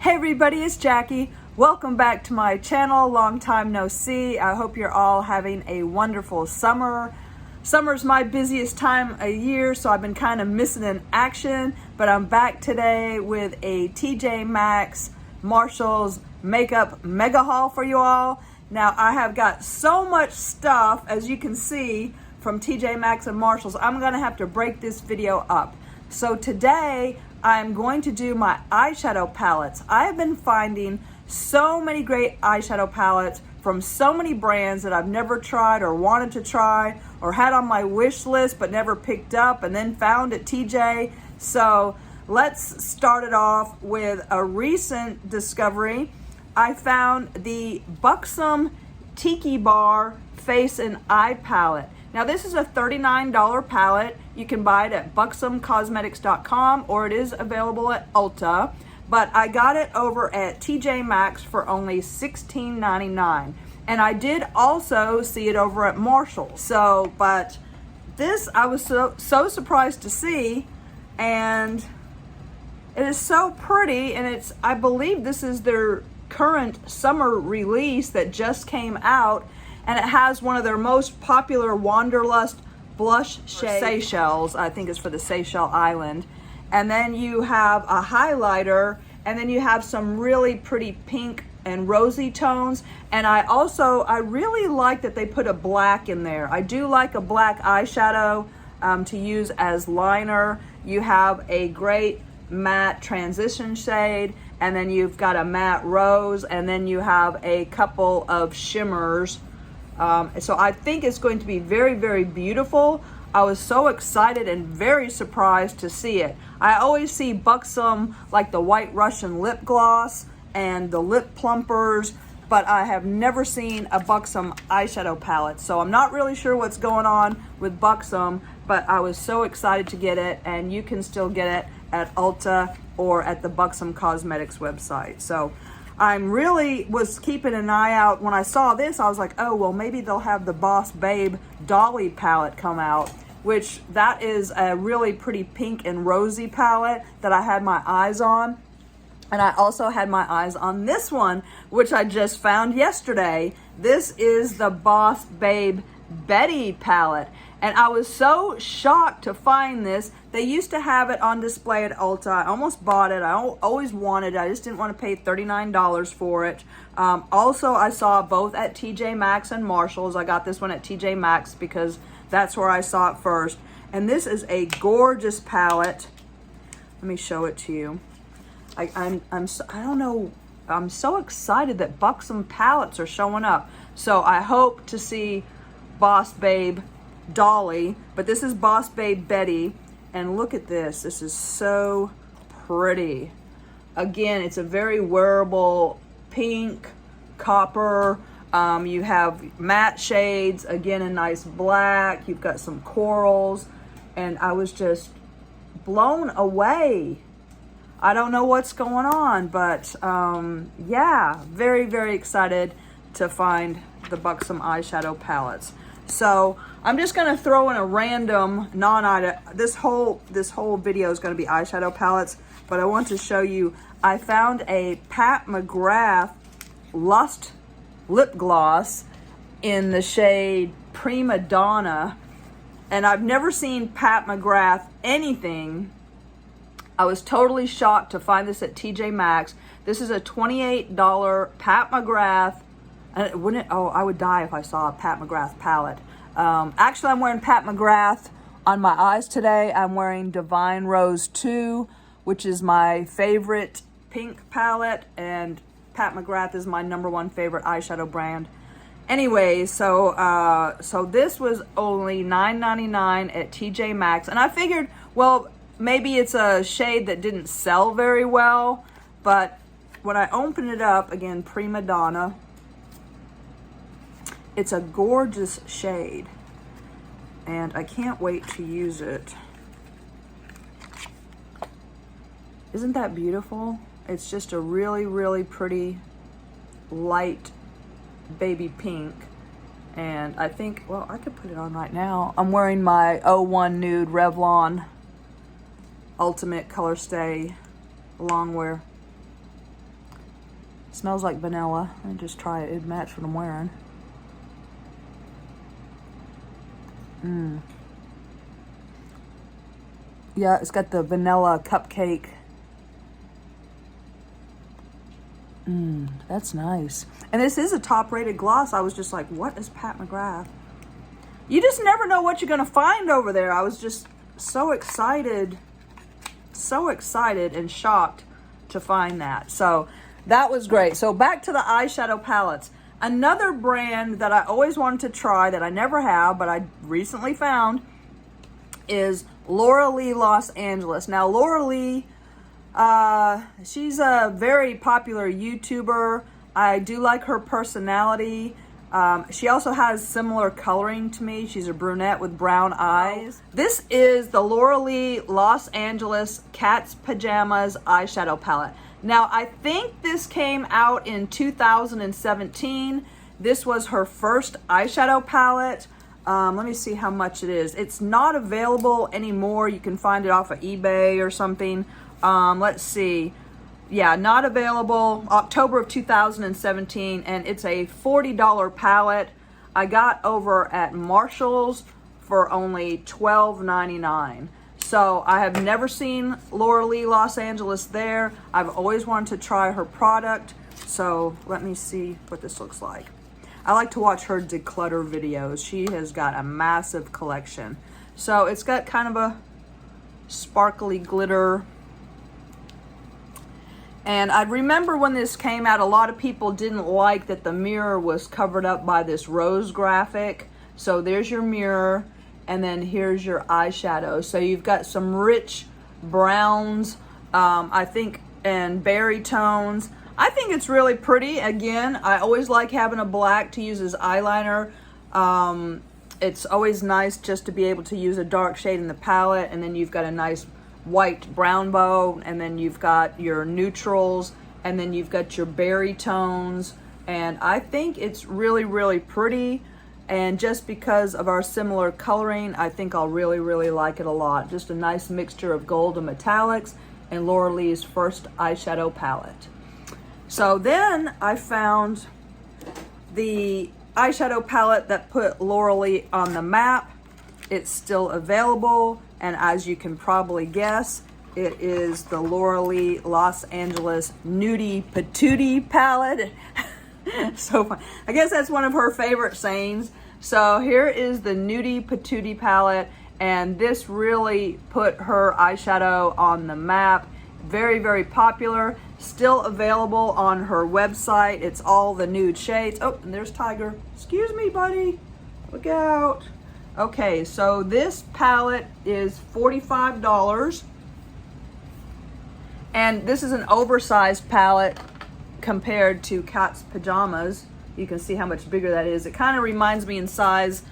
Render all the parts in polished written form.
Hey everybody, it's Jackie. Welcome back to my channel. Long time no see. I hope you're all having a wonderful summer. Summer's my busiest time of year, so I've been kind of missing in action, but I'm back today with a TJ Maxx Marshalls makeup mega haul for you all. Now I have got so much stuff, as you can see, from TJ Maxx and Marshalls. I'm gonna have to break this video up. So today I'm going to do my eyeshadow palettes. I have been finding so many great eyeshadow palettes from so many brands that I've never tried or wanted to try or had on my wish list but never picked up and then found at TJ. So let's start it off with a recent discovery. I found the Buxom Tiki Bar Face and Eye Palette. Now this is a $39 palette. You can buy it at buxomcosmetics.com or it is available at Ulta. But I got it over at TJ Maxx for only $16.99. And I did also see it over at Marshalls. So, but this I was so surprised to see, and it is so pretty, and it's, I believe this is their current summer release that just came out, and it has one of their most popular Wanderlust blush shade, Seychelles, I think it's for the Seychelles Island. And then you have a highlighter, and then you have some really pretty pink and rosy tones. And I really like that they put a black in there. I do like a black eyeshadow to use as liner. You have a great matte transition shade, and then you've got a matte rose, and then you have a couple of shimmers. So I think it's going to be very, very beautiful. I was so excited and very surprised to see it. I always see Buxom, like the White Russian lip gloss and the lip plumpers, but I have never seen a Buxom eyeshadow palette. So I'm not really sure what's going on with Buxom, but I was so excited to get it, and you can still get it at Ulta or at the Buxom Cosmetics website. So I'm really was keeping an eye out. When I saw this, I was like, oh, well, maybe they'll have the Boss Babe Dolly palette come out, which that is a really pretty pink and rosy palette that I had my eyes on. And I also had my eyes on this one, which I just found yesterday. This is the Boss Babe Betty palette. And I was so shocked to find this. They used to have it on display at Ulta. I almost bought it. I always wanted it. I just didn't want to pay $39 for it. Also, I saw both at TJ Maxx and Marshalls. I got this one at TJ Maxx because that's where I saw it first. And this is a gorgeous palette. Let me show it to you. I don't know. I'm so excited that Buxom palettes are showing up. So I hope to see Boss Babe Dolly, but this is Boss Babe Betty, and look at this. This is so pretty. Again, it's a very wearable pink, copper. You have matte shades, again a nice black. You've got some corals, and I was just blown away. I don't know what's going on, but yeah, very, very excited to find the Buxom eyeshadow palettes. So I'm just gonna throw in a random non-item. This whole video is gonna be eyeshadow palettes, but I want to show you, I found a Pat McGrath Lust lip gloss in the shade Prima Donna, and I've never seen Pat McGrath anything. I was totally shocked to find this at TJ Maxx. This is a $28 Pat McGrath. I would die if I saw a Pat McGrath palette. Actually, I'm wearing Pat McGrath on my eyes today. I'm wearing Divine Rose 2, which is my favorite pink palette, and Pat McGrath is my #1 favorite eyeshadow brand. Anyway, so this was only $9.99 at TJ Maxx, and I figured, well, maybe it's a shade that didn't sell very well, but when I opened it up, again, Prima Donna, it's a gorgeous shade, and I can't wait to use it. Isn't that beautiful? It's just a really, really pretty light baby pink. And I think, well, I could put it on right now. I'm wearing my 01 Nude Revlon Ultimate Color Stay Longwear. Smells like vanilla. Let me just try it. It'd match what I'm wearing. Yeah, it's got the vanilla cupcake. That's nice. And this is a top-rated gloss. I was just like, what is Pat McGrath? You just never know what you're going to find over there. I was just so excited and shocked to find that. So that was great. So back to the eyeshadow palettes. Another brand that I always wanted to try that I never have, but I recently found, is Laura Lee Los Angeles. Now, Laura Lee, she's a very popular YouTuber. I do like her personality. She also has similar coloring to me. She's a brunette with brown eyes. This is the Laura Lee Los Angeles Cat's Pajamas eyeshadow palette. Now, I think this came out in 2017. This was her first eyeshadow palette. Let me see how much it is. It's not available anymore. You can find it off of eBay or something. Let's see. Yeah, not available. October of 2017, and it's a $40 palette. I got over at Marshall's for only $12.99. So I have never seen Laura Lee Los Angeles there. I've always wanted to try her product. So let me see what this looks like. I like to watch her declutter videos. She has got a massive collection. So it's got kind of a sparkly glitter. And I remember when this came out, a lot of people didn't like that the mirror was covered up by this rose graphic. So there's your mirror, and then here's your eyeshadow. So you've got some rich browns, I think, and berry tones. I think it's really pretty. Again, I always like having a black to use as eyeliner. It's always nice just to be able to use a dark shade in the palette, and then you've got a nice white brown bow, and then you've got your neutrals, and then you've got your berry tones. And I think it's really, really pretty. And just because of our similar coloring, I think I'll really, really like it a lot. Just a nice mixture of gold and metallics, and Laura Lee's first eyeshadow palette. So then I found the eyeshadow palette that put Laura Lee on the map. It's still available, and as you can probably guess, it is the Laura Lee Los Angeles Nudie Patootie palette. So fun. I guess that's one of her favorite sayings. So here is the Nudie Patootie palette, and this really put her eyeshadow on the map. Very, very popular. Still available on her website. It's all the nude shades. Oh, and there's Tiger. Excuse me, buddy. Look out. Okay, so this palette is $45. And this is an oversized palette compared to Cat's Pajamas. You can see how much bigger that is. It kind of reminds me in size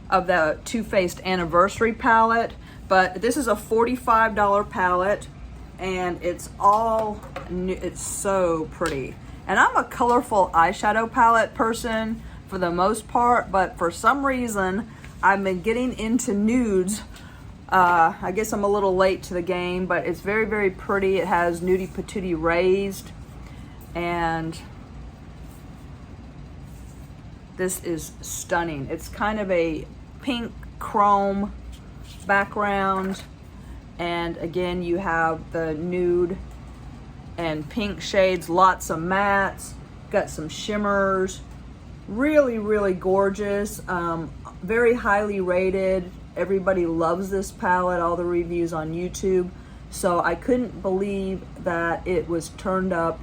of the Too Faced Anniversary palette, but this is a $45 palette, and it's all new. It's so pretty. And I'm a colorful eyeshadow palette person for the most part, but for some reason I've been getting into nudes. I guess I'm a little late to the game, but it's very, very pretty. It has Nudie Patootie raised, and this is stunning. It's kind of a pink chrome background, and again you have the nude and pink shades, lots of mattes, got some shimmers. Really, really gorgeous. Very highly rated. Everybody loves this palette, all the reviews on YouTube. So I couldn't believe that it was turned up.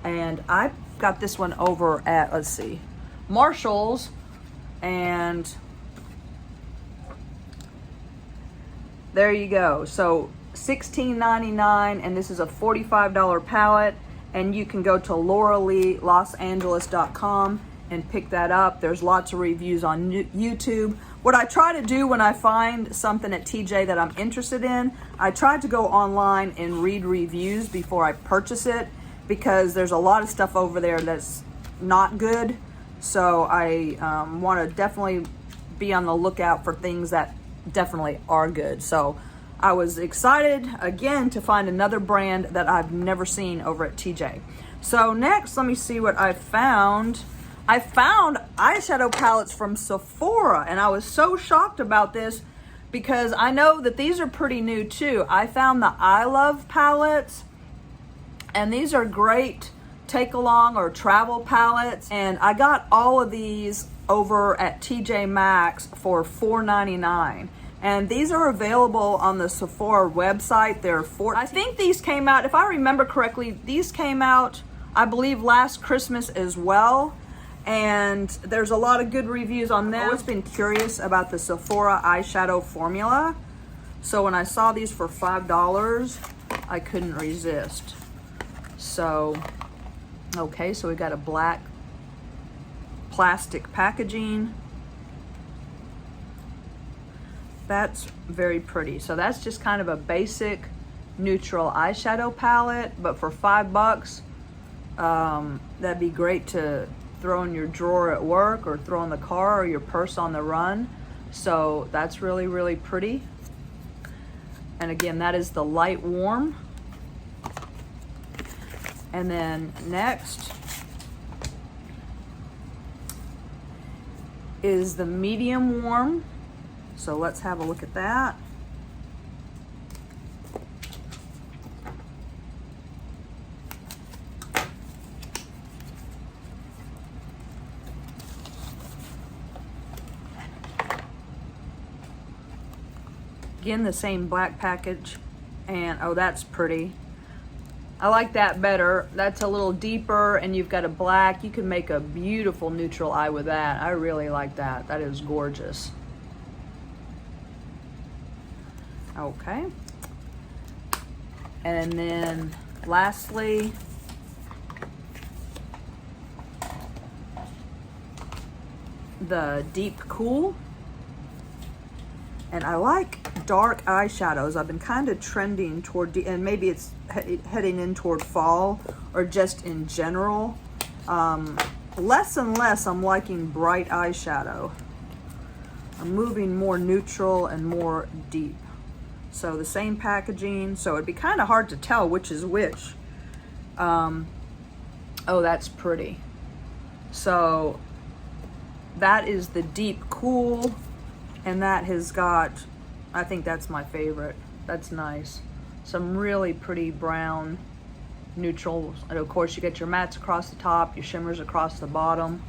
And I got this one over at, let's see, Marshall's. And there you go. So $16.99, and this is a $45 palette. And you can go to lauraleelosangeles.com and pick that up. There's lots of reviews on YouTube. What I try to do when I find something at TJ that I'm interested in, I try to go online and read reviews before I purchase it, because there's a lot of stuff over there that's not good. So I want to definitely be on the lookout for things that definitely are good. So I was excited again to find another brand that I've never seen over at TJ. So next, let me see what I found. I found eyeshadow palettes from Sephora, and I was so shocked about this because I know that these are pretty new too. I found the I Love palettes, and these are great take along or travel palettes, and I got all of these over at TJ Maxx for $4.99. And these are available on the Sephora website. They're I think these came out, if I remember correctly, these came out, I believe, last Christmas as well. And there's a lot of good reviews on them. I've always been curious about the Sephora eyeshadow formula. So when I saw these for $5, I couldn't resist. So, okay, so we got a black plastic packaging. That's very pretty. So that's just kind of a basic neutral eyeshadow palette, but for $5, that'd be great to throw in your drawer at work or throw in the car or your purse on the run. So that's really, really pretty. And again, that is the light warm. And then next is the medium warm. So let's have a look at that. Again, the same black package, and oh, that's pretty. I like that better. That's a little deeper, and you've got a black. You can make a beautiful neutral eye with that. I really like that. That is gorgeous. Okay. And then lastly, the Deep Cool. And I like dark eyeshadows. I've been kind of trending toward, and maybe it's heading in toward fall or just in general. Less and less I'm liking bright eyeshadow. I'm moving more neutral and more deep. So the same packaging, so it'd be kind of hard to tell which is which. Oh, that's pretty. So that is the Deep Cool, and that has got, I think that's my favorite. That's nice. Some really pretty brown neutrals. And of course you get your mattes across the top, your shimmers across the bottom.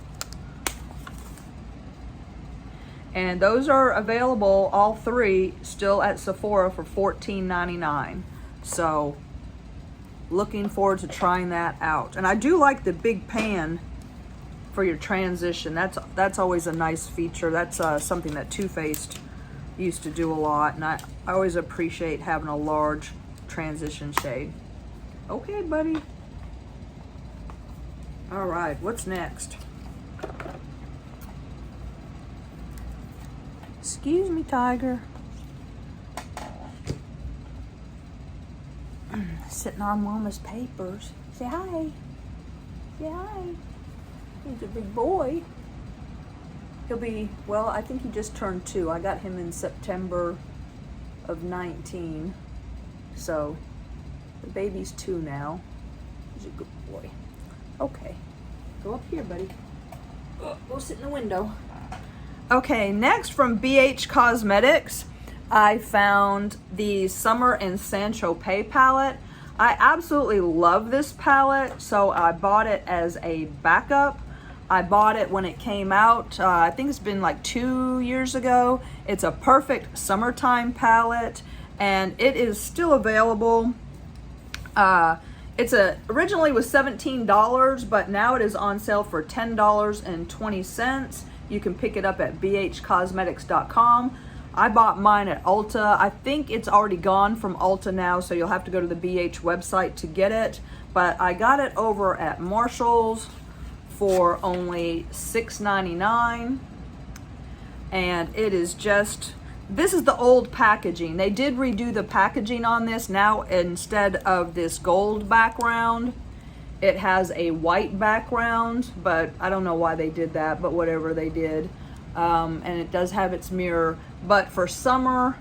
And those are available, all three, still at Sephora for $14.99. So, looking forward to trying that out. And I do like the big pan for your transition. That's always a nice feature. That's something that Too Faced used to do a lot. And I always appreciate having a large transition shade. Okay, buddy. All right, what's next? Excuse me, Tiger. Sitting on Mama's papers. Say hi. Say hi. He's a big boy. He'll be, well, I think he just turned 2. I got him in September of 19. So, the baby's 2 now. He's a good boy. Okay. Go up here, buddy. Go sit in the window. Okay, next from BH Cosmetics, I found the Summer and Saint Tropez palette. I absolutely love this palette, so I bought it as a backup. I bought it when it came out. I think it's been like 2 years ago. It's a perfect summertime palette, and it is still available. Originally was $17, but now it is on sale for $10.20. You can pick it up at bhcosmetics.com. I bought mine at Ulta. I think it's already gone from Ulta now, so you'll have to go to the BH website to get it. But I got it over at Marshall's for only $6.99. And it is just, this is the old packaging. They did redo the packaging on this. Now, instead of this gold background, it has a white background, but I don't know why they did that, but whatever they did. And it does have its mirror. But for summer,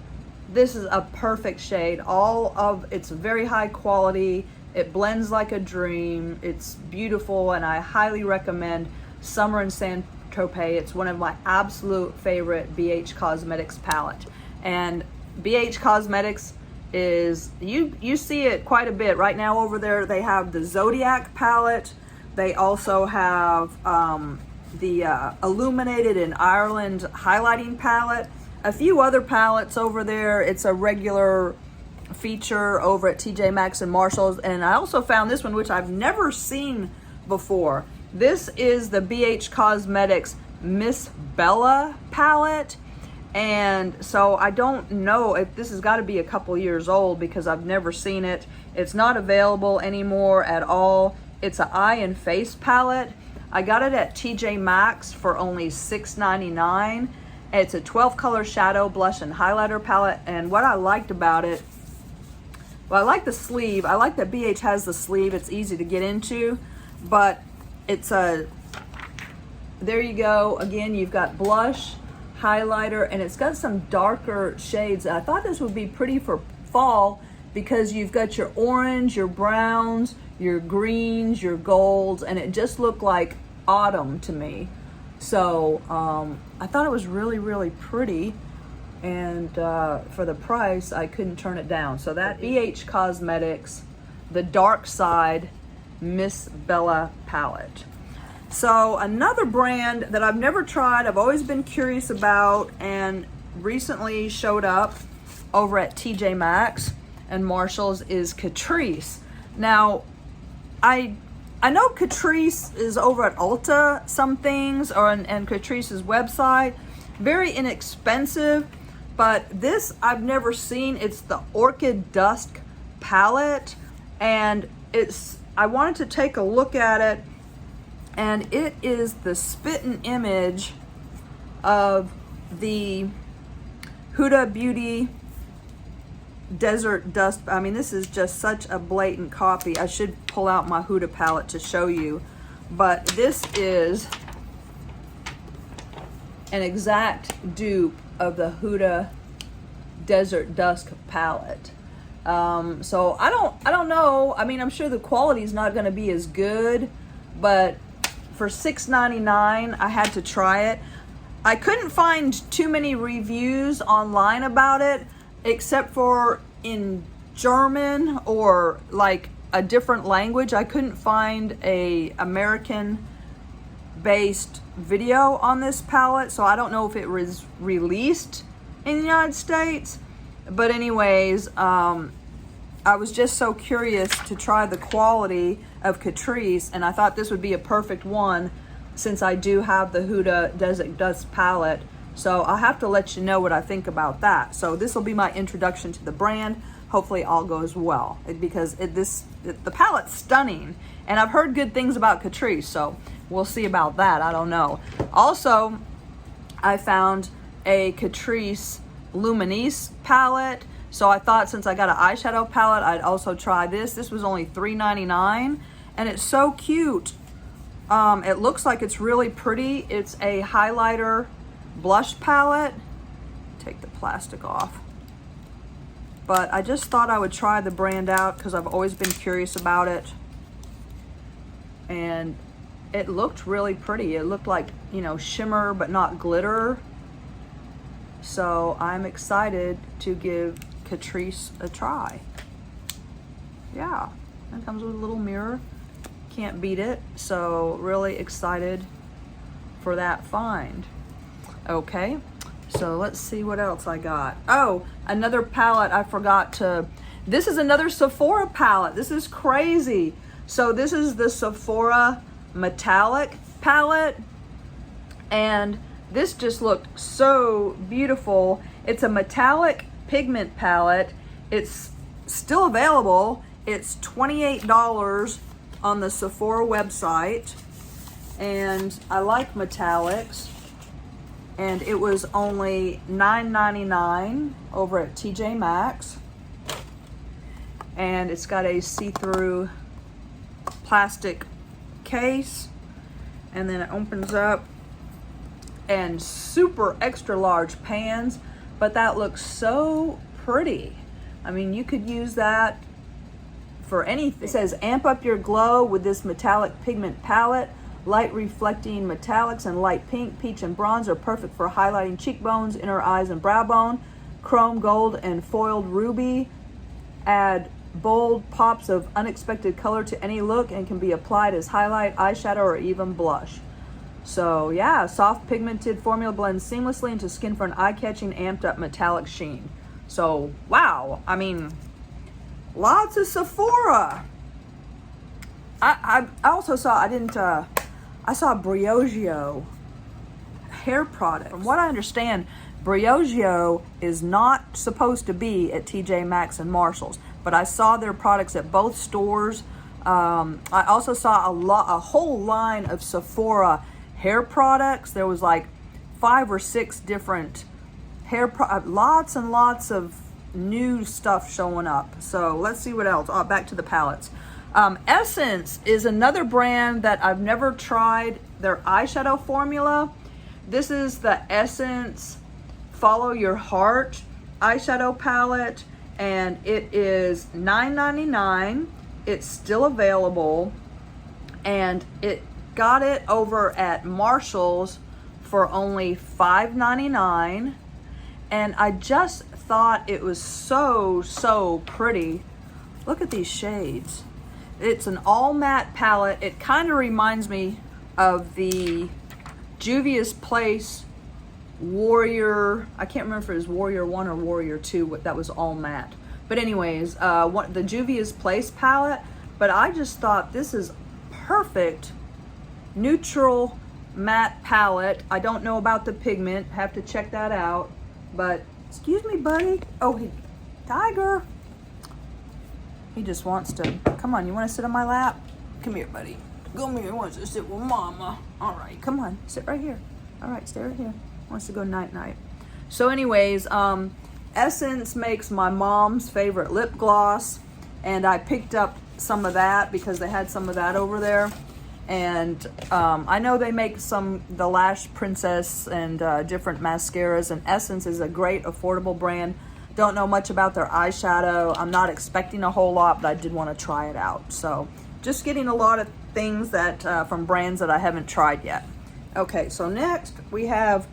this is a perfect shade. It's very high quality. It blends like a dream. It's beautiful, and I highly recommend Summer in Saint Tropez. It's one of my absolute favorite BH Cosmetics palette. And BH Cosmetics is, you see it quite a bit. Right now over there, they have the Zodiac palette. They also have the Illuminated in Ireland highlighting palette. A few other palettes over there. It's a regular feature over at TJ Maxx and Marshalls. And I also found this one, which I've never seen before. This is the BH Cosmetics Miss Bella palette. And so I don't know if this has got to be a couple years old because I've never seen it. It's not available anymore at all. It's an eye and face palette. I got it at TJ Maxx for only $6.99. It's a 12 color shadow, blush, and highlighter palette. And what I liked about it, well, I like the sleeve. I like that BH has the sleeve. It's easy to get into, but it's a, there you go. Again, you've got blush, highlighter, and it's got some darker shades. I thought this would be pretty for fall because you've got your orange, your browns, your greens, your golds, and it just looked like autumn to me. So I thought it was really, really pretty, and for the price, I couldn't turn it down. So that BH Cosmetics, the Dark Side Miss Bella palette. So another brand that I've never tried, I've always been curious about, and recently showed up over at TJ Maxx and Marshalls is Catrice. Now, I know Catrice is over at Ulta some things, or and Catrice's website. Very inexpensive, but this I've never seen. It's the Orchid Dusk palette, and I wanted to take a look at it, and it is the spitting image of the Huda Beauty Desert Dust. I mean, this is just such a blatant copy. I should pull out my Huda palette to show you, but this is an exact dupe of the Huda Desert Dusk palette. So I don't know. I mean, I'm sure the quality is not going to be as good, but for $6.99, I had to try it. I couldn't find too many reviews online about it, except for in German or like a different language. I couldn't find a American based video on this palette, so I don't know if it was released in the United States. But anyways, I was just so curious to try the quality of Catrice, and I thought this would be a perfect one since I do have the Huda Desert Dust palette. So I'll have to let you know what I think about that. So this will be my introduction to the brand. Hopefully all goes well, because the palette's stunning, and I've heard good things about Catrice, so we'll see about that. I don't know. Also, I found a Catrice Luminesce palette, so I thought since I got an eyeshadow palette, I'd also try this. This was only $3.99, and it's so cute. It looks like it's really pretty. It's a highlighter blush palette. Take the plastic off. But I just thought I would try the brand out because I've always been curious about it. And it looked really pretty. It looked like, you know, shimmer but not glitter. So I'm excited to give Catrice a try. Yeah, it comes with a little mirror. Can't beat it. So really excited for that find. Okay, so let's see what else I got. Oh, another palette I forgot to, this is another Sephora palette. This is crazy. So this is the Sephora Metallic palette, and this just looked so beautiful. It's a metallic pigment palette. It's still available. It's $28 on the Sephora website, and I like metallics. And it was only $9.99 over at TJ Maxx. And it's got a see-through plastic case. And then it opens up, and super extra large pans. But that looks so pretty. I mean, you could use that for anything. It says, amp up your glow with this metallic pigment palette. Light reflecting metallics and light pink, peach, and bronze are perfect for highlighting cheekbones, inner eyes, and brow bone. Chrome gold and foiled ruby add bold pops of unexpected color to any look and can be applied as highlight, eyeshadow, or even blush. So yeah, soft pigmented formula blends seamlessly into skin for an eye-catching, amped up metallic sheen. So wow, I mean, lots of Sephora. I also saw, I saw Briogeo hair product. From what I understand, Briogeo is not supposed to be at TJ Maxx and Marshalls, but I saw their products at both stores. I also saw a whole line of Sephora hair products. There was like 5 or 6 different lots and lots of new stuff showing up. So let's see what else. Oh, back to the palettes. Essence is another brand that I've never tried their eyeshadow formula. This is the Essence Follow Your Heart eyeshadow palette, and it is $9.99. It's still available, and it got it over at Marshalls for only $5.99, and I just thought it was so pretty. Look at these shades. It's an all matte palette. It kind of reminds me of the Juvia's Place Warrior. I can't remember if it was Warrior 1 or Warrior 2. That was all matte. But anyways, the Juvia's Place palette. But I just thought this is perfect neutral matte palette. I don't know about the pigment. Have to check that out. But excuse me, buddy. Oh, Tiger. He just wants to. Come on, you want to sit on my lap? Come here, buddy. Come here. He wants to sit with Mama. All right, come on. Sit right here. All right, stay right here. Wants to go night-night. So anyways, Essence makes my mom's favorite lip gloss, and I picked up some of that because they had some of that over there. And I know they make the Lash Princess and different mascaras, and Essence is a great affordable brand. Don't know much about their eyeshadow. I'm not expecting a whole lot, but I did want to try it out. So just getting a lot of things that from brands that I haven't tried yet. Okay, so next we have,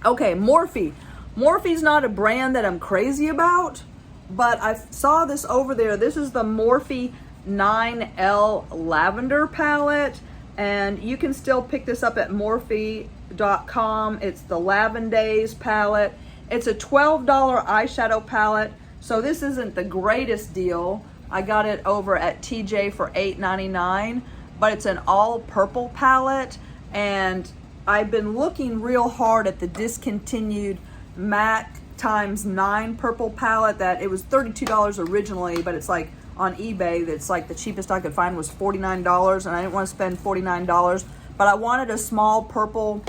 Morphe. Morphe's not a brand that I'm crazy about, but I saw this over there. This is the Morphe 9L Lavender palette, and you can still pick this up at Morphe.com. It's the Lavendays palette. It's a $12 eyeshadow palette, so this isn't the greatest deal. I got it over at TJ for $8.99, but it's an all purple palette, and I've been looking real hard at the discontinued MAC ×9 purple palette. That it was $32 originally, but it's like on eBay, that's like the cheapest I could find was $49, and I didn't want to spend $49, but I wanted a small purple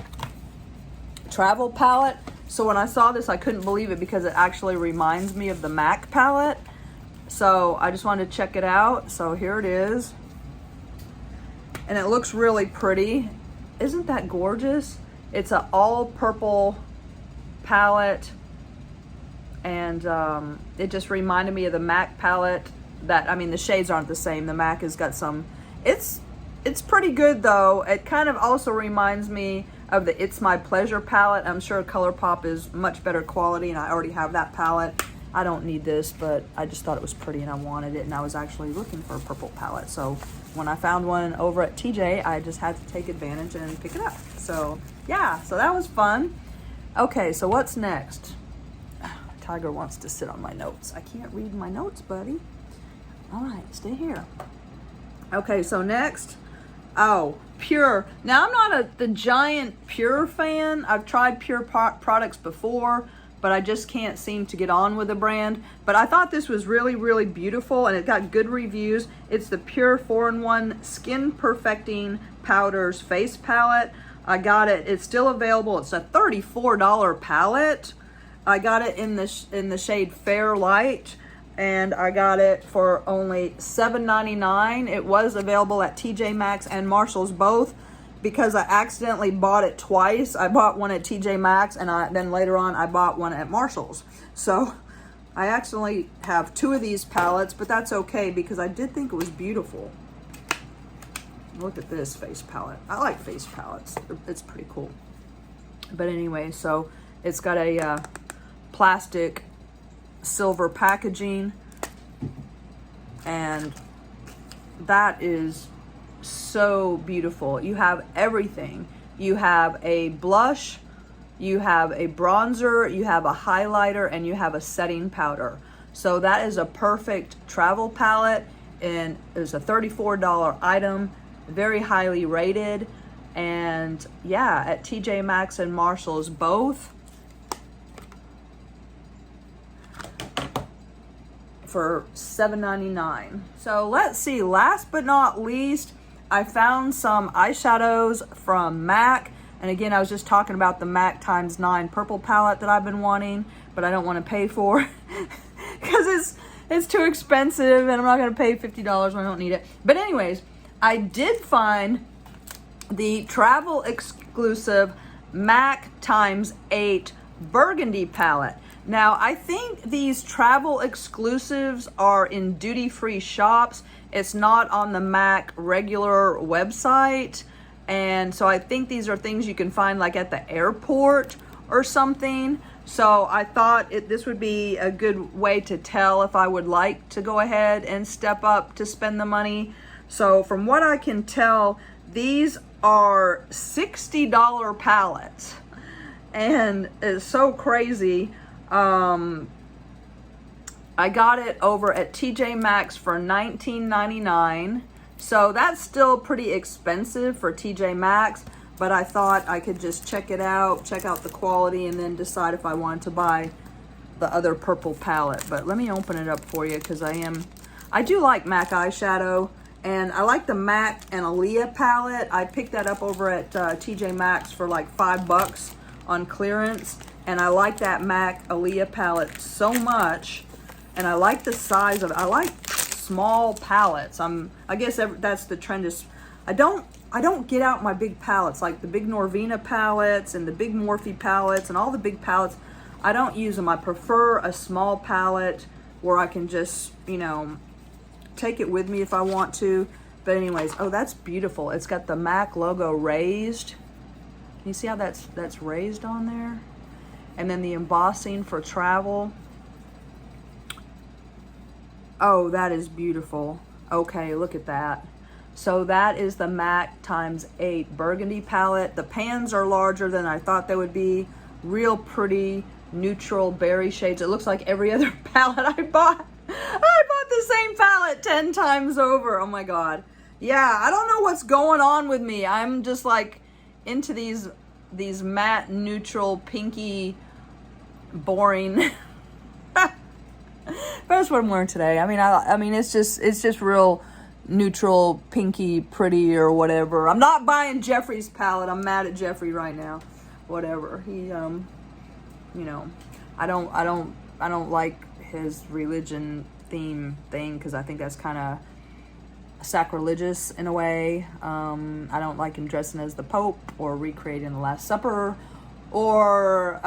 travel palette. So when I saw this, I couldn't believe it because it actually reminds me of the MAC palette. So I just wanted to check it out. So here it is. And it looks really pretty. Isn't that gorgeous? It's an all purple palette. And it just reminded me of the MAC palette. The shades aren't the same. The MAC has got some, it's pretty good though. It kind of also reminds me of the It's My Pleasure palette. I'm sure Colourpop is much better quality, and I already have that palette. I don't need this, but I just thought it was pretty and I wanted it, and I was actually looking for a purple palette. So when I found one over at TJ, I just had to take advantage and pick it up. So yeah, so that was fun. Okay, so what's next? Tiger wants to sit on my notes. I can't read my notes, buddy. All right, stay here. Okay, so next, Pure. Now, I'm not the giant Pure fan. I've tried Pure products before, but I just can't seem to get on with the brand. But I thought this was really beautiful, and it got good reviews. It's the Pure 4-in-1 Skin Perfecting Powders Face Palette. I got it. It's still available. It's a $34 palette. I got it in the shade Fair Light, and I got it for only $7.99. It was available at TJ Maxx and Marshalls both, because I accidentally bought it twice. I bought one at TJ Maxx, and then later on I bought one at Marshalls. So I accidentally have 2 of these palettes, but that's okay because I did think it was beautiful. Look at this face palette. I like face palettes. It's pretty cool. But anyway, so it's got a plastic silver packaging, and that is so beautiful. You have everything. You have a blush, you have a bronzer, you have a highlighter, and you have a setting powder. So that is a perfect travel palette, and it's a $34 item, very highly rated. And yeah, at TJ Maxx and Marshall's both for $7.99. So let's see, last but not least, I found some eyeshadows from MAC. And again, I was just talking about the MAC ×9 purple palette that I've been wanting, but I don't want to pay for because it's too expensive and I'm not going to pay $50 when I don't need it. But anyways, I did find the travel exclusive MAC ×8 Burgundy palette. Now, I think these travel exclusives are in duty-free shops. It's not on the MAC regular website. And so I think these are things you can find like at the airport or something. So I thought this would be a good way to tell if I would like to go ahead and step up to spend the money. So from what I can tell, these are $60 palettes. And it's so crazy. I got it over at TJ Maxx for $19.99. So that's still pretty expensive for TJ Maxx, but I thought I could just check it out, check out the quality, and then decide if I wanted to buy the other purple palette. But let me open it up for you because I do like MAC eyeshadow, and I like the MAC and Aaliyah palette. I picked that up over at TJ Maxx for like $5 on clearance, and I like that MAC Aaliyah palette so much, and I like the size of it. I like small palettes. I guess that's the trend. Is I don't get out my big palettes like the big Norvina palettes and the big Morphe palettes and all the big palettes. I don't use them. I prefer a small palette where I can just, you know, take it with me if I want to. But anyways, oh, that's beautiful. It's got the MAC logo raised. Can you see how that's raised on there? And then the embossing for travel. Oh, that is beautiful. Okay, look at that. So that is the MAC ×8 Burgundy palette. The pans are larger than I thought they would be. Real pretty, neutral berry shades. It looks like every other palette I bought. I bought the same palette 10 times over. Oh my God. Yeah, I don't know what's going on with me. I'm just like into these matte, neutral, pinky, boring. But that's what I'm wearing today. I mean, it's just real neutral, pinky, pretty, or whatever. I'm not buying Jeffree's palette. I'm mad at Jeffree right now. Whatever. He, you know, I don't like his religion theme thing because I think that's kind of sacrilegious in a way. I don't like him dressing as the Pope or recreating the Last Supper or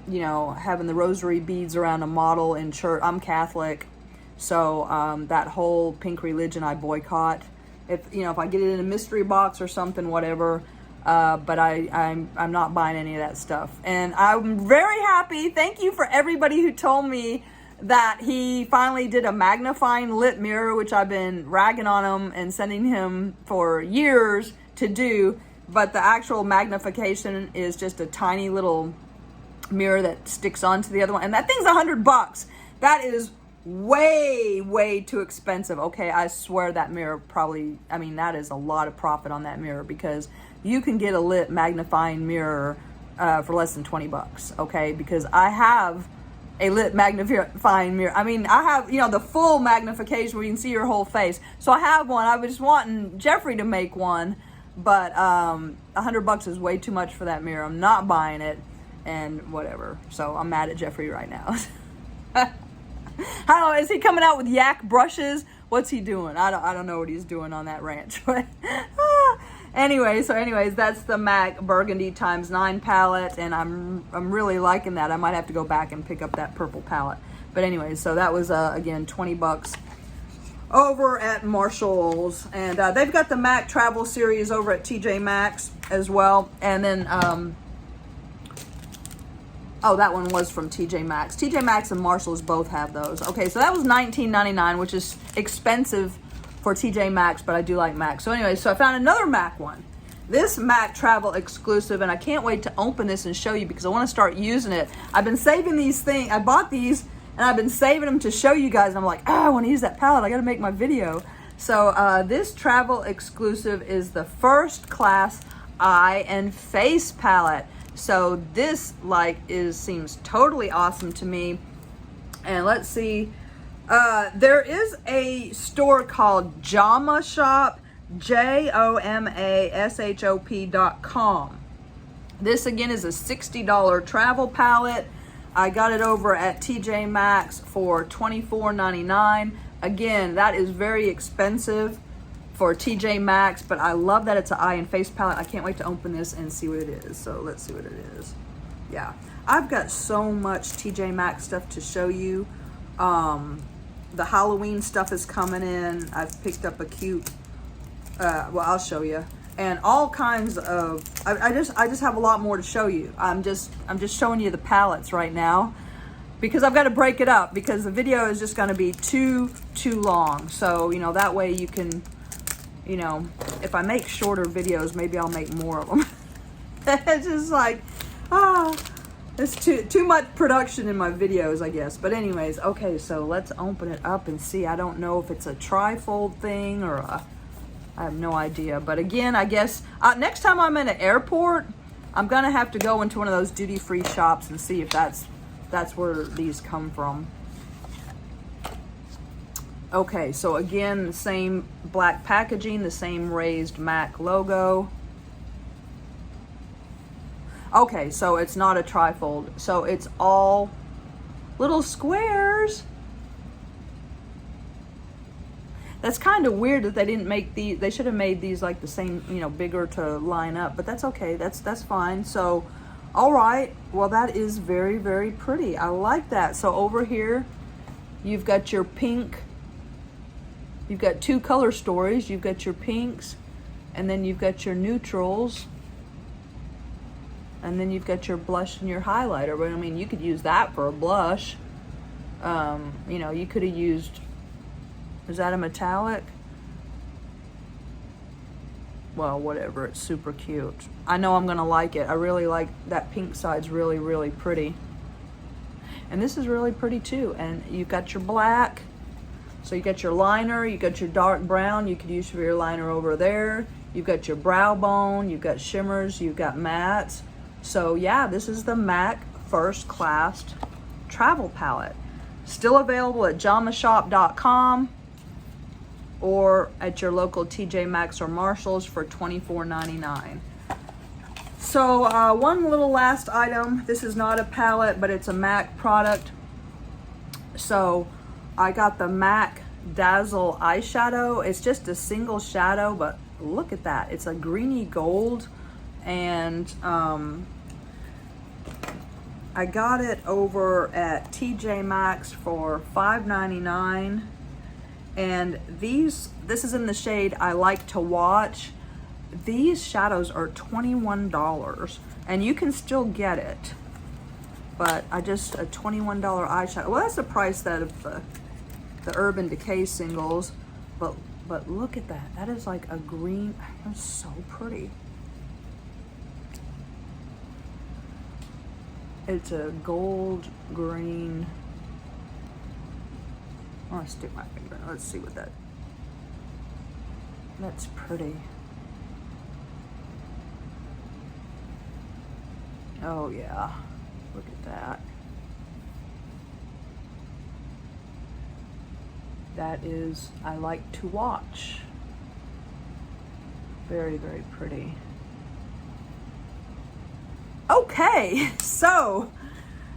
you know, having the rosary beads around a model in church. I'm Catholic, so that whole pink religion I boycott. If I get it in a mystery box or something, whatever. But I'm not buying any of that stuff. And I'm very happy. Thank you for everybody who told me that he finally did a magnifying lip mirror, which I've been ragging on him and sending him for years to do. But the actual magnification is just a tiny little mirror that sticks onto the other one, and that thing's $100. That is way too expensive. Okay, I swear that mirror probably, I mean, that is a lot of profit on that mirror because you can get a lip magnifying mirror for less than $20. Okay, because I have a lip magnifying mirror. I mean, I have, the full magnification where you can see your whole face. So I have one. I was just wanting Jeffree to make one, but $100 is way too much for that mirror. I'm not buying it. And whatever. So I'm mad at Jeffree right now. I don't know. Is he coming out with yak brushes? What's he doing? I don't know what he's doing on that ranch. But Anyways, that's the MAC Burgundy ×9 palette, and I'm really liking that. I might have to go back and pick up that purple palette. But anyways, so that was again 20 bucks over at Marshall's, and they've got the MAC Travel Series over at TJ Maxx as well. And then oh, that one was from TJ Maxx. TJ Maxx and Marshall's both have those. Okay, so that was $19.99, which is expensive for TJ Maxx, but I do like MAC. So anyway, so I found another MAC one. This MAC Travel exclusive, and I can't wait to open this and show you because I want to start using it. I've been saving these things. I bought these and I've been saving them to show you guys. And I'm like, oh, I want to use that palette. I got to make my video. So this travel exclusive is the First Class Eye and Face palette. So this seems totally awesome to me. And let's see. There is a store called Jama Shop, JOMASHOP.com. This again is a $60 travel palette. I got it over at TJ Maxx for $24.99. Again, that is very expensive for TJ Maxx, but I love that it's an eye and face palette. I can't wait to open this and see what it is. So let's see what it is. Yeah, I've got so much TJ Maxx stuff to show you. The Halloween stuff is coming in. I've picked up a cute, well, I'll show you. And all kinds of, I just have a lot more to show you. I'm just showing you the palettes right now because I've got to break it up because the video is just going to be too long. So, you know, that way you can, you know, if I make shorter videos, maybe I'll make more of them. It's just like, it's too much production in my videos, I guess. But anyways, okay, so let's open it up and see. I don't know if it's a tri-fold thing or I have no idea. But again, I guess next time I'm in an airport, I'm gonna have to go into one of those duty-free shops and see if that's where these come from. Okay, so again, the same black packaging, the same raised MAC logo. Okay, so it's not a trifold. So it's all little squares. That's kind of weird that they didn't make these. They should have made these like the same, you know, bigger to line up, but that's okay. That's fine. So, all right. Well, that is very, very pretty. I like that. So over here, you've got your pink. You've got two color stories. You've got your pinks, and then you've got your neutrals, and then you've got your blush and your highlighter. But I mean, you could use that for a blush. You know, you could have used. Is that a metallic? Well, whatever. It's super cute. I know I'm gonna like it. I really like that pink side's really, really pretty. And this is really pretty too. And you've got your black. So you got your liner, you got your dark brown you could use for your liner over there. You've got your brow bone, you've got shimmers, you've got mattes. So yeah, this is the MAC First Class Travel Palette. Still available at jamashop.com or at your local TJ Maxx or Marshall's for $24.99. So one little last item. This is not a palette, but it's a MAC product. So I got the MAC Dazzle Eyeshadow. It's just a single shadow, but look at that. It's a greeny gold, and I got it over at TJ Maxx for $5.99. And this is in the shade I Like to Watch. These shadows are $21, and you can still get it. But a $21 eyeshadow. Well, that's the price that of the Urban Decay singles. But look at that. That is like a green. That's so pretty. It's a gold green. I want to stick my finger in. Let's see what that's pretty. Oh yeah, look at that. That is I Like to Watch. Very, very pretty. Okay, so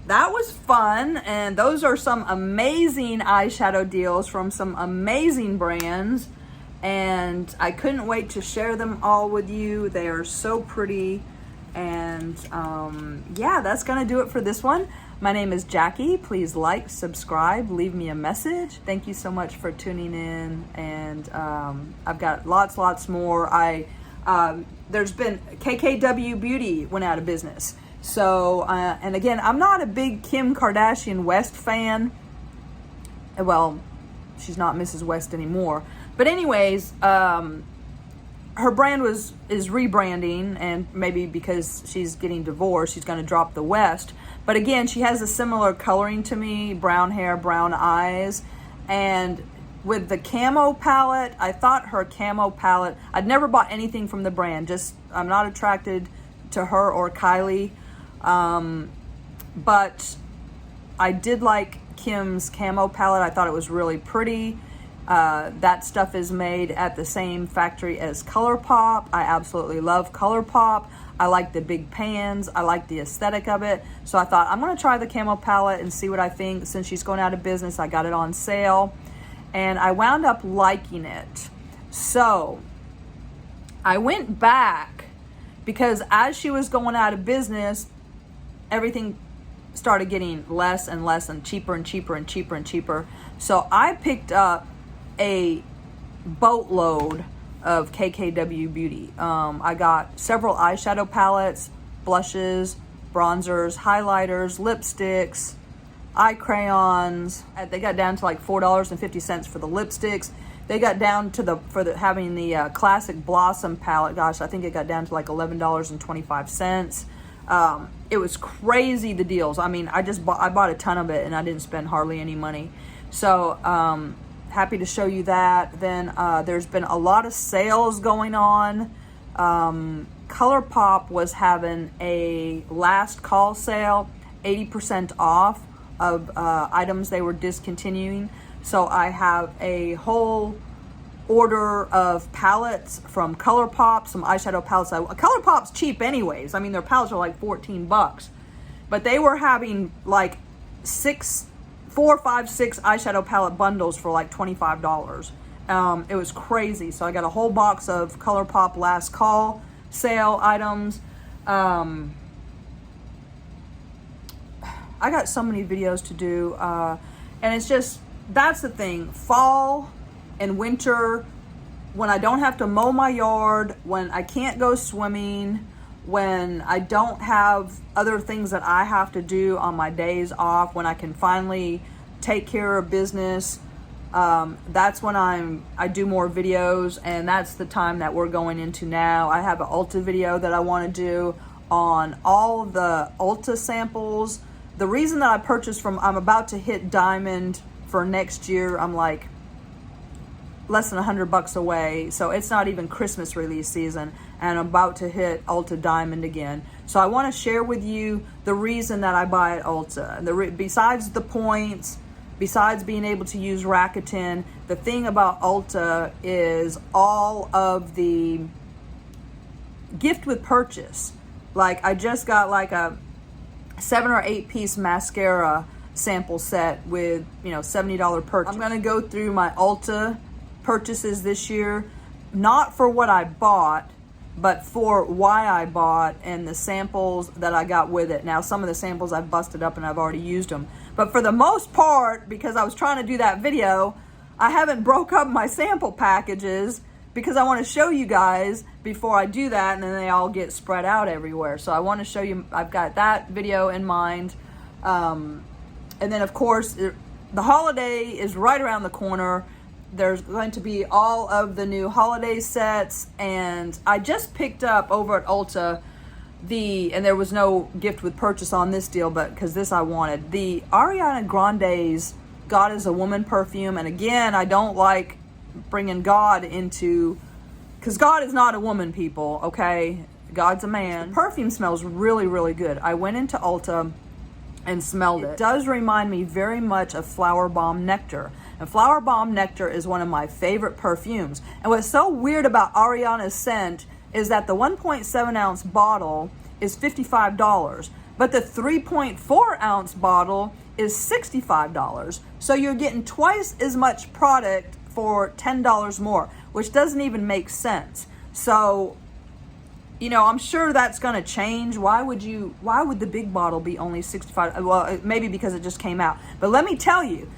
that was fun, and those are some amazing eyeshadow deals from some amazing brands. and I couldn't wait to share them all with you. They are so pretty. And yeah, that's gonna do it for this one. My name is Jackie. Please like, subscribe, leave me a message. Thank you so much for tuning in. And I've got lots more. There's been KKW Beauty went out of business. So, and again, I'm not a big Kim Kardashian West fan. Well, she's not Mrs. West anymore. But anyways, her brand is rebranding, and maybe because she's getting divorced, she's going to drop the West. But again, she has a similar coloring to me, brown hair, brown eyes. And with the camo palette, I thought her camo palette, I'd never bought anything from the brand. Just, I'm not attracted to her or Kylie. But I did like Kim's camo palette. I thought it was really pretty. That stuff is made at the same factory as Colourpop. I absolutely love Colourpop. I like the big pans. I like the aesthetic of it. So I thought, I'm going to try the camo palette and see what I think. Since she's going out of business, I got it on sale. And I wound up liking it. So I went back because as she was going out of business, everything started getting less and less and cheaper and cheaper and cheaper and cheaper. So I picked up a boatload of KKW Beauty. I got several eyeshadow palettes, blushes, bronzers, highlighters, lipsticks, eye crayons. They got down to like $4.50 for the lipsticks. They got down to having the classic Blossom palette. Gosh, I think it got down to like $11.25. It was crazy, the deals. I mean, I bought a ton of it and I didn't spend hardly any money. So happy to show you that. Then there's been a lot of sales going on. Colourpop was having a last call sale, 80% off of items they were discontinuing. So I have a whole order of palettes from Colourpop, some eyeshadow palettes. Colourpop's cheap anyways. I mean, their palettes are like $14, but they were having like 4, 5, 6 eyeshadow palette bundles for like $25. It was crazy. So I got a whole box of Colourpop last call sale items. I got so many videos to do, and it's just, that's the thing. Fall and winter, when I don't have to mow my yard, when I can't go swimming, when I don't have other things that I have to do on my days off, when I can finally take care of business, that's when I do more videos. And that's the time that we're going into now. I have an Ulta video that I want to do on all of the Ulta samples. The reason that I purchased I'm about to hit Diamond for next year. I'm like less than $100 away, so it's not even Christmas release season, and I'm about to hit Ulta Diamond again. So I want to share with you the reason that I buy at Ulta. And besides the points, besides being able to use Rakuten, the thing about Ulta is all of the gift with purchase. Like, I just got like a 7 or 8 piece mascara sample set with, $70 purchase. I'm gonna go through my Ulta purchases this year, not for what I bought, but for why I bought and the samples that I got with it. Now, some of the samples I've busted up and I've already used them, but for the most part, because I was trying to do that video, I haven't broke up my sample packages because I want to show you guys before I do that, and then they all get spread out everywhere. So I want to show you, I've got that video in mind. And then of course, the holiday is right around the corner. There's going to be all of the new holiday sets, and I just picked up over at Ulta and there was no gift with purchase on this deal, but because this I wanted, the Ariana Grande's God is a Woman perfume. And again, I don't like bringing God into, because God is not a woman, people, okay? God's a man. The perfume smells really, really good. I went into Ulta and smelled it. It does remind me very much of Flower Bomb Nectar. And Flower Bomb Nectar is one of my favorite perfumes. And what's so weird about Ariana's scent is that the 1.7 ounce bottle is $55, but the 3.4 ounce bottle is $65. So you're getting twice as much product for $10 more, which doesn't even make sense. So, you know, I'm sure that's going to change. Why would the big bottle be only $65? Well, maybe because it just came out. But let me tell you,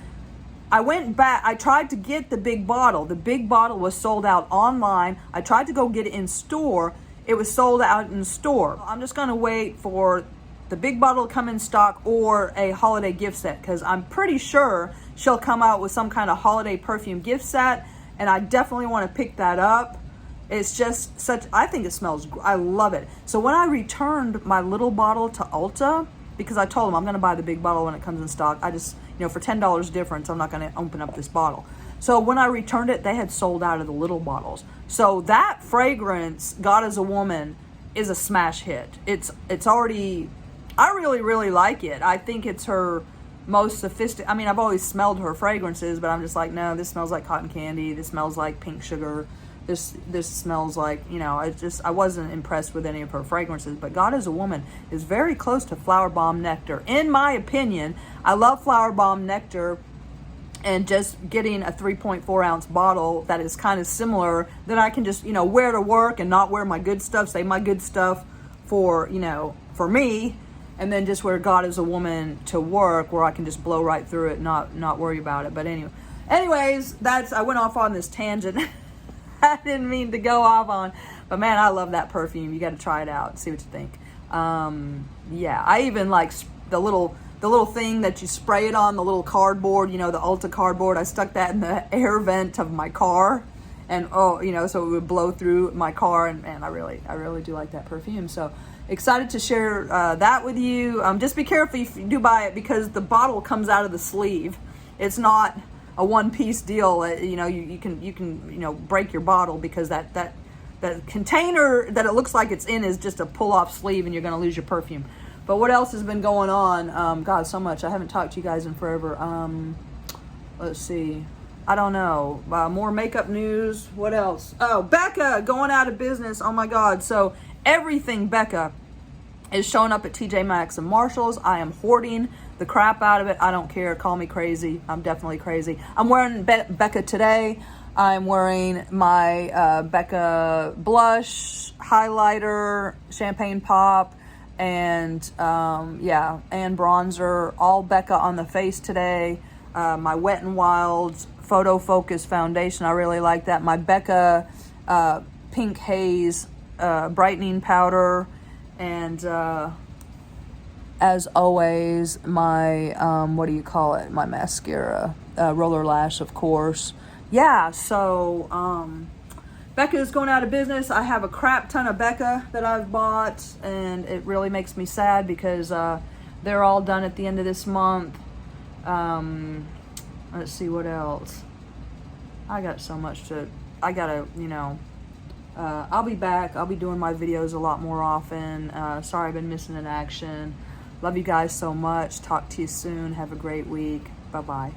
I went back, I tried to get the big bottle. The big bottle was sold out online. I tried to go get it in store. It was sold out in store. I'm just going to wait for the big bottle to come in stock or a holiday gift set, because I'm pretty sure she'll come out with some kind of holiday perfume gift set, and I definitely want to pick that up. It's just such, I think it smells, I love it. So when I returned my little bottle to Ulta, because I told them I'm going to buy the big bottle when it comes in stock, I just, you know, for $10 difference, I'm not going to open up this bottle. So when I returned it, they had sold out of the little bottles. So that fragrance, God is a Woman, is a smash hit. It's already, I really like it. I think it's her most sophisticated. I mean, I've always smelled her fragrances, but I'm just like, no, this smells like cotton candy. This smells like pink sugar. This smells like, you know, I wasn't impressed with any of her fragrances. But God is a Woman is very close to Flower Bomb Nectar. In my opinion, I love Flower Bomb Nectar, and just getting a 3.4 ounce bottle that is kind of similar, that I can just, you know, wear to work and not wear my good stuff, save my good stuff for, you know, for me, and then just wear God is a Woman to work, where I can just blow right through it, not worry about it. But anyways, I went off on this tangent. I didn't mean to go off on, but man, I love that perfume. You got to try it out and see what you think. Yeah, I even like the little thing that you spray it on, the little cardboard, you know, the Ulta cardboard. I stuck that in the air vent of my car, and oh, you know, so it would blow through my car, and man, I really do like that perfume. So excited to share that with you. Just be careful if you do buy it, because the bottle comes out of the sleeve. It's not a one-piece deal. You know, you can you know, break your bottle, because that container that it looks like it's in is just a pull-off sleeve, and you're going to lose your perfume. But what else has been going on? God, so much. I haven't talked to you guys in forever. Let's see. I don't know. More makeup news. What else? Oh, Becca going out of business. Oh my God. So everything Becca is showing up at TJ Maxx and Marshalls. I am hoarding the crap out of it. I don't care. Call me crazy. I'm definitely crazy. I'm wearing Becca today. I'm wearing my Becca blush, highlighter, champagne pop, and yeah, and bronzer. All Becca on the face today. My Wet n Wild Photo Focus foundation. I really like that. My Becca Pink Haze brightening powder, and as always, my what do you call it? My mascara, Roller Lash, of course. Yeah, so Becca is going out of business. I have a crap ton of Becca that I've bought, and it really makes me sad, because they're all done at the end of this month. Let's see what else. I got so much I gotta, you know, I'll be back. I'll be doing my videos a lot more often. Sorry I've been missing in action. Love you guys so much. Talk to you soon. Have a great week. Bye-bye.